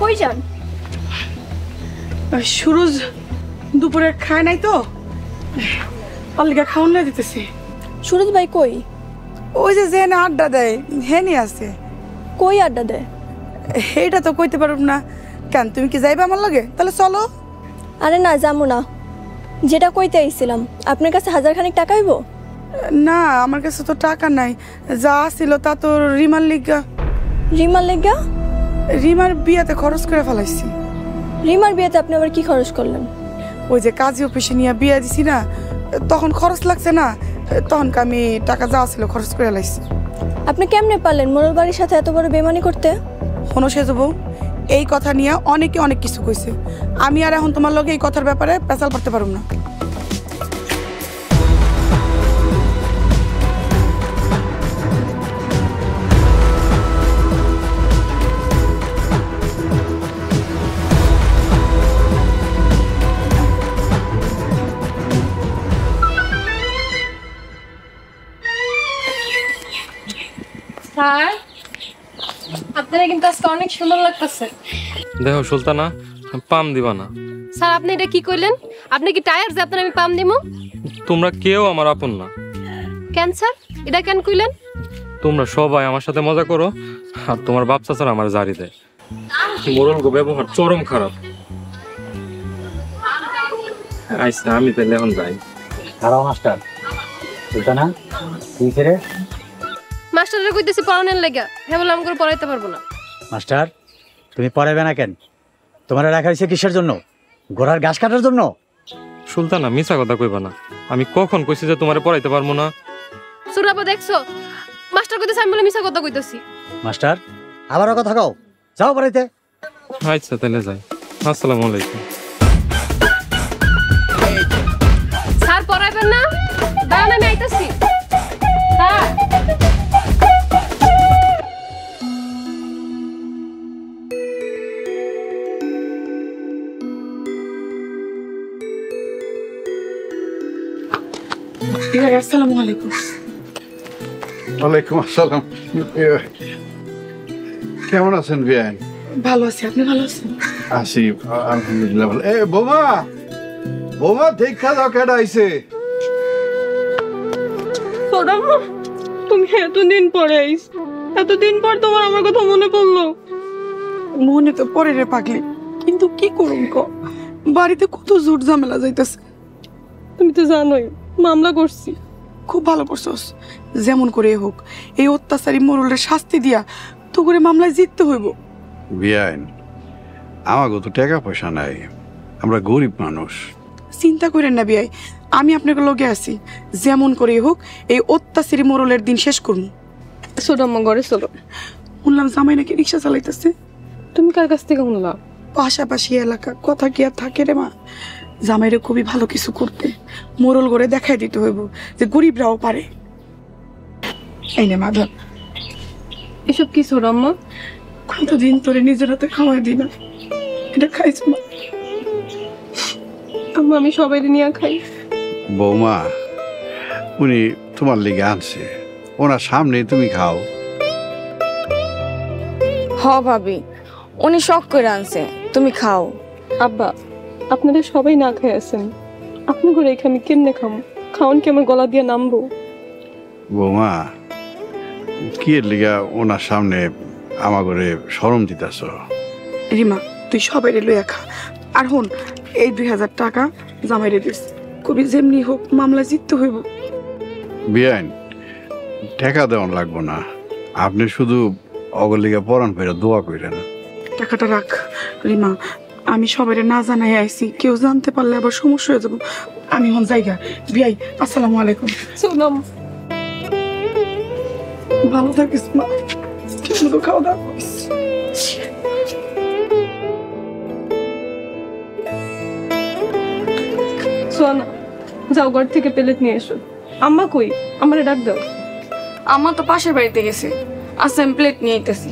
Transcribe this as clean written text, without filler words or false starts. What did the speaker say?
কই যান? সুরজ দুপুরে খায় নাই তো, অল্লিকা খাওয়ান না দিতেছে। সুরজ ভাই কই? ওই যে না আড্ডা দেয় হেনি আছে। কই আড্ডা দেয়? এইটা তো কইতে পারব না। কেন, তুমি কি যাইবে আমার লগে? তাহলে চলো। আরে না, যাবো না। যেটা কইতে আইছিলাম, আপনার কাছে 1000 খানিক টাকা হইব? না, আমার কাছে তো টাকা নাই। যা ছিল তা তো রিমার লিগা। রিমার লেগা? রিমার বিয়াতে খরচ করে ফেলাইছি। রিমার বিয়েতে আপনি আবার কি খরচ করলেন? ওই যে কাজী অফিসে নিয়ে বিয়া দিছি না, তখন খরচ লাগছে না, তখন আমি টাকা যা ছিল খরচ করে লাইছি। আপনি কেমনে পারলেন মোড়ল বাড়ির সাথে এত বড় বেমানি করতে? শোনো সেজো বউ, এই কথা নিয়ে অনেকে অনেক কিছু কইছে। আমি আর এখন তোমার লগে এই কথার ব্যাপারে পেঁচাল করতে পারব না। স্যার, আপনারা কিন্তু আজকে অনেক সুন্দর লাগতেছে। দেখো সুলতানা, পাম দিবা না। স্যার, আপনি এটা কি কইলেন? আপনি কি টায়ার যে আপনার আমি পাম দিমু? তোমরা কেউ আমার আপন না। কেন স্যার, এটা কেন কইলেন? তোমরা সবাই আমার সাথে মজা করো, আর তোমার বাপ চাচার আমার জারি দেয়। মোরল গো ব্যবহার চরম খারাপ। আইসা আমি তাহলে এখন যাই। দাঁড়াও মাস্টার। সুলতানা, তুই রে? মাস্টাররা কইতেছি পড়ানোর লাগা, হ্যাঁ বলে আমি করে পড়াইতে পারবো না। মাস্টার, তুমি পড়াবে না কেন? তোমার রাখা হয়েছে কিসের জন্য? ঘোড়ার ঘাস কাটার জন্য? সুলতানা, মিছা কথা কইবা না। আমি কখন কইছি যে তোমারে পড়াইতে পারবো না? সুরাবা দেখছো, মাস্টার কইতেছে আমি বলে মিছা কথা কইতেছি। মাস্টার, আবারও কথা কও। যাও পড়াইতে। আচ্ছা তাহলে যাই। আসসালামু আলাইকুম। স্যার, পড়াইবেন না? দাঁড়ান, আমি আইতাছি। স্যার, আসসালামু আলাইকুম। ওয়ালাইকুম আসসালাম। কেমন আছেন বিয়ান? ভালো আছি, আপনি ভালো আছেন? আছি আলহামদুলিল্লাহ ভালো। এ বোমা, বোমা দেখা দাও কেডা আইছে। সোনামা, তুমি এতদিন পরে আইস, এতদিন পর তোমার আমার কথা মনে পড়লো? মনে তো পড়ে রে পাগলি, কিন্তু কি করুন ক, বাড়িতে কত জোর ঝামেলা যাইতেছে। তুমি তো জানোই মামলা করছি। খুব ভালো করছস, যেমন করে হোক এই অত্যাচারী মোরলের শাস্তি দিয়া তো করে মামলায় জিততে হইব। বিয়ান, আমাগো তো টাকা পয়সা নাই, আমরা গরিব মানুষ। চিন্তা করেন না বিয়াই, আমি আপনাকে লগে আছি। যেমন করে হোক এই অত্যাচারী মোরলের দিন শেষ করবো। সোনাম্মা ঘরে চলো। শুনলাম জামাই নাকি রিক্সা চালাইতেছে। তুমি কার কাছ থেকে শুনলা? পাশাপাশি এলাকা, কথা কি আর থাকে রে মা। জামাইরে খুবই ভালো কিছু করতে মোরল করে দেখাই দিতে হইব যে গরিবরাও পারে। এই নে মাধব, এসব কি সোনাম্মা? কতদিন তোরে নিজের হাতে খাওয়াই দিই না, এটা খাইছ মা? আমি সবাই নিয়ে খাই। বৌমা, উনি তোমার লিগে আনছে, ওনার সামনে তুমি খাও। হ ভাবি, উনি শখ করে আনছে, তুমি খাও। আব্বা, আপনারা সবাই না খাই আছেন, আপনি ঘরে এখানে কেমনে খাম? খাওন কি আমার গলা দিয়ে নামবো? বৌমা, কি এর লিগা ওনার সামনে আমাগরে শরম দিতেছ? রিমা, তুই সবাই লইয়া খা। আর হন, এই 2000 টাকা জামাইরে দিস, কবি যেমনি হোক মামলা জিততে হইব। বিয়ান, টাকা দেওয়ান লাগবো না, আপনি শুধু অগলিগা পরান ফেরা দোয়া কইরেন। টাকাটা রাখ রিমা, আমি সবাই না জানাই আইছি, কেউ জানতে পারলে আবার সমস্যা হয়ে যাবো। আমি হন জায়গা বিয়াই। আসসালামু আলাইকুম। সোনাম, ভালো থাকিস মা, ঠিক মতো খাওয়া দাওয়া করিস। সোনা, যাও ঘর থেকে প্লেট নিয়ে এসো। আম্মা কই? আমারে ডাক দাও। আমার তো পাশের বাড়িতে গেছে, আচ্ছা আমি প্লেট নিয়ে আইতেছি।